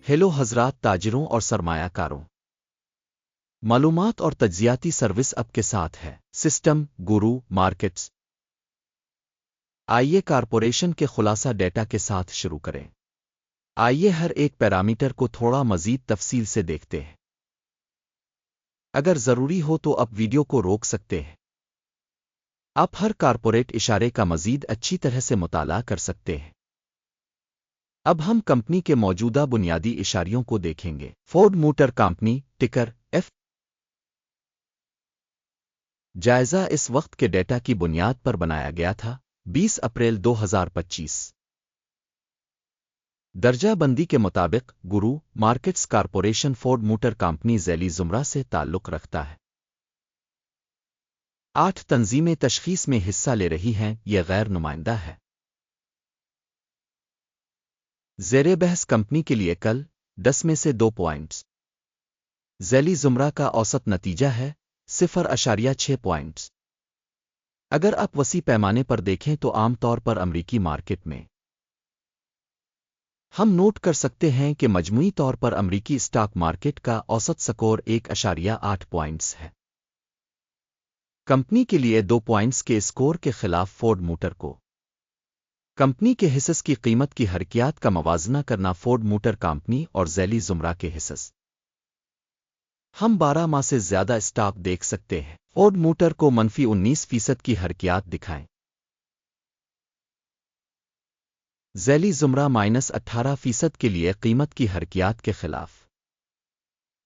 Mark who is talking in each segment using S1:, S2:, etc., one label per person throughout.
S1: Hello حضرات تاجروں اور سرمایہ کاروں، معلومات اور تجزیاتی سروس اب کے ساتھ ہے سسٹم گورو مارکیٹس۔ آئیے کارپوریشن کے خلاصہ ڈیٹا کے ساتھ شروع کریں۔ آئیے ہر ایک پیرامیٹر کو تھوڑا مزید تفصیل سے دیکھتے ہیں۔ اگر ضروری ہو تو اب ویڈیو کو روک سکتے ہیں۔ آپ ہر کارپوریٹ اشارے کا مزید اچھی طرح سے مطالعہ کر سکتے ہیں۔ اب ہم کمپنی کے موجودہ بنیادی اشاریوں کو دیکھیں گے۔ فورڈ موٹر کمپنی ٹکر ایف۔ جائزہ اس وقت کے ڈیٹا کی بنیاد پر بنایا گیا تھا 20 اپریل 2025۔ درجہ بندی کے مطابق گورو markets corporation Ford motor company ذیلی زمرہ سے تعلق رکھتا ہے۔ 8 تنظیمیں تشخیص میں حصہ لے رہی ہیں، یہ غیر نمائندہ ہے۔ زیر بحث کمپنی کے لیے کل 10 میں سے 2 پوائنٹس۔ ذیلی زمرہ کا اوسط نتیجہ ہے 0.6 پوائنٹس۔ اگر آپ وسیع پیمانے پر دیکھیں تو عام طور پر امریکی مارکیٹ میں ہم نوٹ کر سکتے ہیں کہ مجموعی طور پر امریکی اسٹاک مارکیٹ کا اوسط سکور 1.8 پوائنٹس ہے۔ کمپنی کے لیے 2 پوائنٹس کے اسکور کے خلاف فورڈ موٹر کو کمپنی کے حصص کی قیمت کی حرکیات کا موازنہ کرنا فورڈ موٹر کمپنی اور ذیلی زمرہ کے حصص۔ ہم 12 ماہ سے زیادہ اسٹاک دیکھ سکتے ہیں۔ فورڈ موٹر کو -19% کی حرکیات دکھائیں۔ ذیلی زمرہ -18% کے لیے قیمت کی حرکیات کے خلاف۔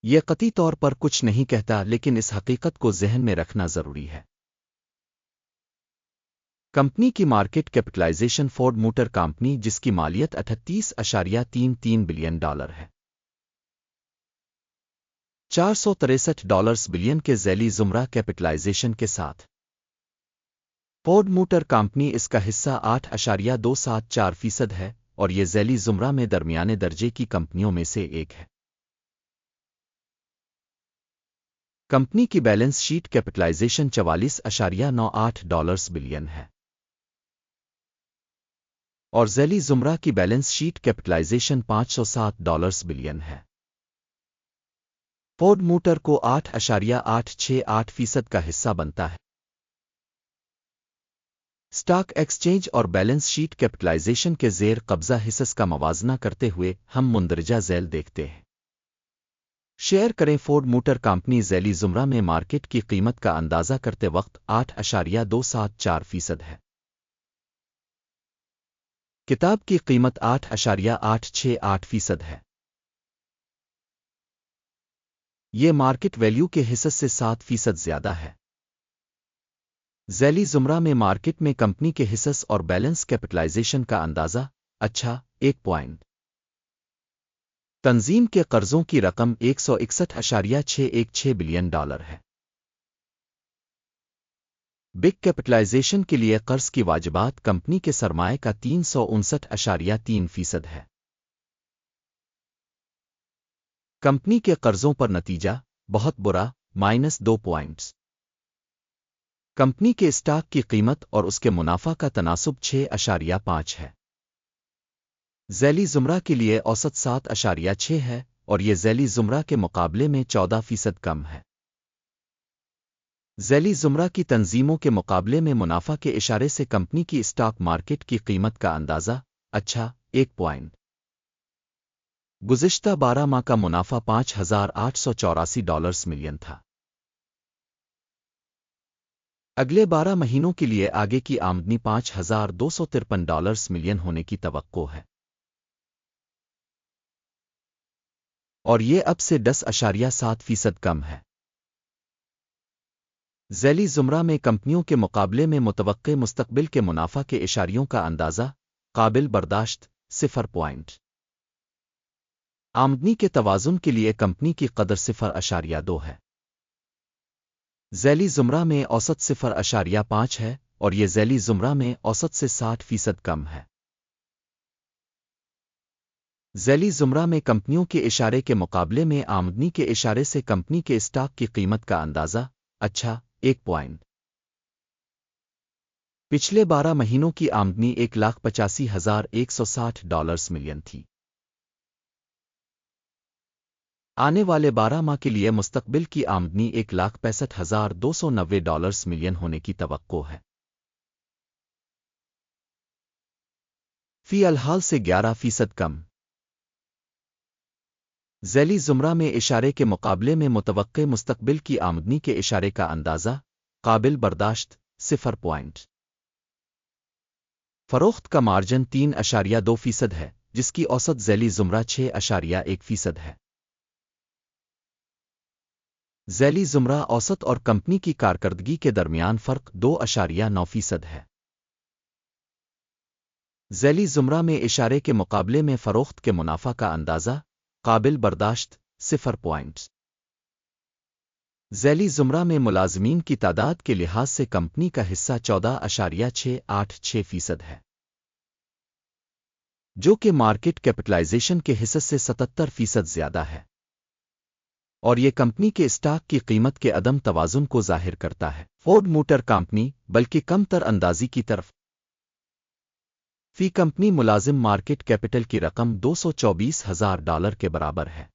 S1: یہ قطعی طور پر کچھ نہیں کہتا، لیکن اس حقیقت کو ذہن میں رکھنا ضروری ہے۔ کمپنی کی market capitalization Ford motor company جس کی مالیت $38.33 بلین ہے، $463 بلین کے ذیلی زمرہ کیپٹلائزیشن کے ساتھ فورڈ موٹر کمپنی اس کا حصہ 8.274% ہے، اور یہ ذیلی زمرہ میں درمیانے درجے کی کمپنیوں میں سے ایک ہے۔ کمپنی کی بیلنس شیٹ کیپٹلائزیشن $44.98 بلین ہے، اور ذیلی زمرہ کی بیلنس شیٹ کیپٹلائزیشن $507 بلین ہے۔ فورڈ موٹر کو 8.868% کا حصہ بنتا ہے۔ اسٹاک ایکسچینج اور بیلنس شیٹ کیپٹلائزیشن کے زیر قبضہ حصص کا موازنہ کرتے ہوئے ہم مندرجہ ذیل دیکھتے ہیں۔ شیئر کریں فورڈ موٹر کمپنی ذیلی زمرہ میں مارکیٹ کی قیمت کا اندازہ کرتے وقت 8.274% ہے۔ کتاب کی قیمت 8.868% ہے۔ یہ مارکیٹ ویلیو کے حصص سے 7% زیادہ ہے۔ ذیلی زمرہ میں مارکیٹ میں کمپنی کے حصص اور بیلنس کیپٹلائزیشن کا اندازہ 1 پوائنٹ۔ تنظیم کے قرضوں کی رقم $161.616 بلین ہے۔ بگ کیپٹلائزیشن کے لیے قرض کی واجبات کمپنی کے سرمائے کا 359.3% ہے۔ کمپنی کے قرضوں پر نتیجہ بہت برا -2 پوائنٹس۔ کمپنی کے اسٹاک کی قیمت اور اس کے منافع کا تناسب 6.5 ہے۔ ذیلی زمرہ کے لیے اوسط 7.6 ہے، اور یہ ذیلی زمرہ کے مقابلے میں 14% کم ہے۔ ذیلی زمرہ کی تنظیموں کے مقابلے میں منافع کے اشارے سے کمپنی کی اسٹاک مارکیٹ کی قیمت کا اندازہ 1 پوائنٹ۔ گزشتہ 12 ماہ کا منافع $5,884 ملین تھا۔ اگلے 12 مہینوں کے لیے آگے کی آمدنی $5,253 ملین ہونے کی توقع ہے، اور یہ اب سے 10.7% کم ہے۔ ذیلی زمرہ میں کمپنیوں کے مقابلے میں متوقع مستقبل کے منافع کے اشاریوں کا اندازہ قابل برداشت 0 پوائنٹ۔ آمدنی کے توازن کے لیے کمپنی کی قدر 0.2 ہے۔ ذیلی زمرہ میں اوسط 0.5 ہے، اور یہ ذیلی زمرہ میں اوسط سے 60% کم ہے۔ ذیلی زمرہ میں کمپنیوں کے اشارے کے مقابلے میں آمدنی کے اشارے سے کمپنی کے اسٹاک کی قیمت کا اندازہ 1 پوائنٹ۔ پچھلے 12 مہینوں کی آمدنی $1,85,160 ملین تھی۔ آنے والے 12 ماہ کے لیے مستقبل کی آمدنی $1,65,290 ملین ہونے کی توقع ہے۔ فی الحال سے 11% کم۔ ذیلی زمرہ میں اشارے کے مقابلے میں متوقع مستقبل کی آمدنی کے اشارے کا اندازہ قابل برداشت 0 فروخت کا مارجن 3.2% ہے، جس کی اوسط ذیلی زمرہ 6.1% ہے۔ ذیلی زمرہ اوسط اور کمپنی کی کارکردگی کے درمیان فرق 2.9% ہے۔ ذیلی زمرہ میں اشارے کے مقابلے میں فروخت کے منافع کا اندازہ قابل برداشت 0 ذیلی زمرہ میں ملازمین کی تعداد کے لحاظ سے کمپنی کا حصہ 14.686% ہے، جو کہ مارکیٹ کیپٹلائزیشن کے حصے سے 77% زیادہ ہے، اور یہ کمپنی کے اسٹاک کی قیمت کے عدم توازن کو ظاہر کرتا ہے۔ فورڈ موٹر کمپنی بلکہ کم تر اندازی کی طرف فی کمپنی ملازم مارکیٹ کیپٹل کی رقم $224,000 کے برابر ہے،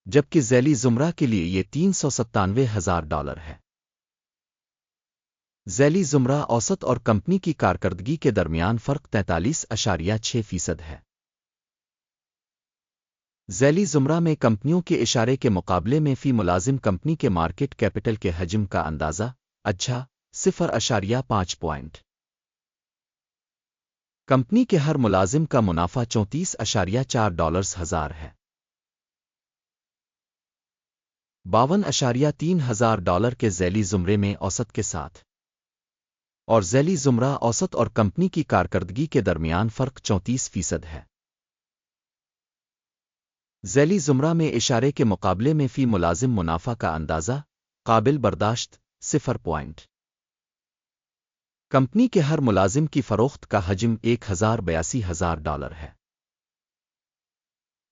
S1: جبکہ ذیلی زمرہ کے لیے یہ $397,000 ہے۔ ذیلی زمرہ اوسط اور کمپنی کی کارکردگی کے درمیان فرق 43.6% ہے۔ ذیلی زمرہ میں کمپنیوں کے اشارے کے مقابلے میں فی ملازم کمپنی کے مارکیٹ کیپٹل کے حجم کا اندازہ 0.5 کمپنی کے ہر ملازم کا منافع $34.4 ہے، $52.3 کے ذیلی زمرے میں اوسط کے ساتھ، اور ذیلی زمرہ اوسط اور کمپنی کی کارکردگی کے درمیان فرق 34% ہے۔ ذیلی زمرہ میں اشارے کے مقابلے میں فی ملازم منافع کا اندازہ قابل برداشت 0 کمپنی کے ہر ملازم کی فروخت کا حجم $1,82,000 ہے،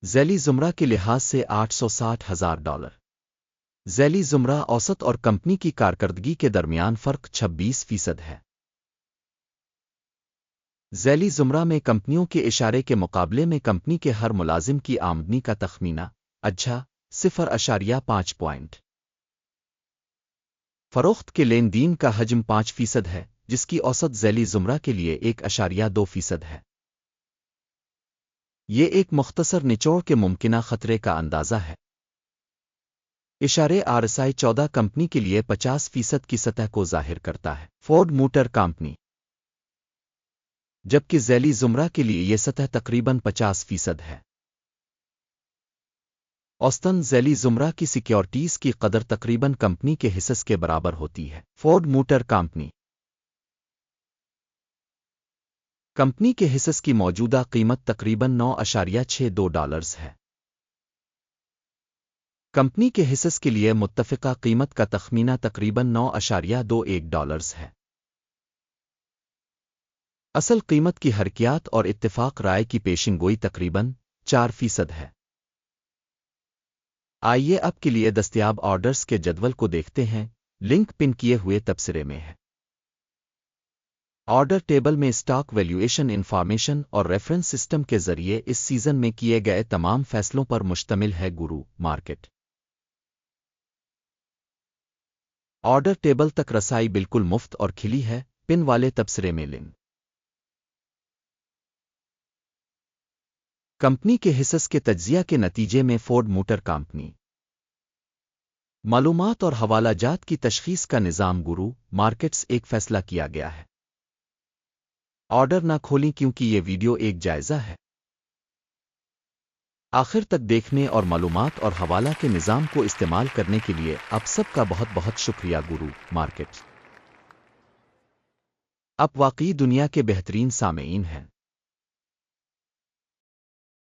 S1: ذیلی زمرہ کے لحاظ سے $860,000۔ ذیلی زمرہ اوسط اور کمپنی کی کارکردگی کے درمیان فرق 26% ہے۔ ذیلی زمرہ میں کمپنیوں کے اشارے کے مقابلے میں کمپنی کے ہر ملازم کی آمدنی کا تخمینہ 0.5 فروخت کے لین دین کا حجم 5% ہے، جس کی اوسط ذیلی زمرہ کے لیے 1.2% ہے۔ یہ ایک مختصر نچوڑ کے ممکنہ خطرے کا اندازہ ہے۔ اشارے RSI 14 کمپنی کے لیے 50% کی سطح کو ظاہر کرتا ہے، فورڈ موٹر کمپنی، جبکہ ذیلی زمرہ کے لیے یہ سطح تقریباً 50% ہے۔ اوسطاً ذیلی زمرہ کی سیکیورٹیز کی قدر تقریباً کمپنی کے حصص کے برابر ہوتی ہے۔ فورڈ موٹر کمپنی کمپنی کے حصص کی موجودہ قیمت تقریباً $9.62 ہے۔ کمپنی کے حصص کے لیے متفقہ قیمت کا تخمینہ تقریباً $9.21 ہے۔ اصل قیمت کی حرکیات اور اتفاق رائے کی پیشن گوئی تقریباً 4% ہے۔ آئیے اب کے لیے دستیاب آرڈرز کے جدول کو دیکھتے ہیں، لنک پن کیے ہوئے تبصرے میں ہے۔ آرڈر ٹیبل میں اسٹاک ویلیویشن انفارمیشن اور ریفرنس سسٹم کے ذریعے اس سیزن میں کیے گئے تمام فیصلوں پر مشتمل ہے۔ گرو مارکیٹ آرڈر ٹیبل تک رسائی بالکل مفت اور کھلی ہے، پن والے تبصرے میں لنک۔ کمپنی کے حصص کے تجزیہ کے نتیجے میں فورڈ موٹر کمپنی معلومات اور حوالہ جات کی تشخیص کا نظام گرو مارکیٹس ایک فیصلہ کیا گیا ہے۔ آرڈر نہ کھولیں کیونکہ یہ ویڈیو ایک جائزہ ہے۔ آخر تک دیکھنے اور معلومات اور حوالہ کے نظام کو استعمال کرنے کے لیے آپ سب کا بہت بہت شکریہ۔ گرو مارکیٹ آپ واقعی دنیا کے بہترین سامعین ہیں۔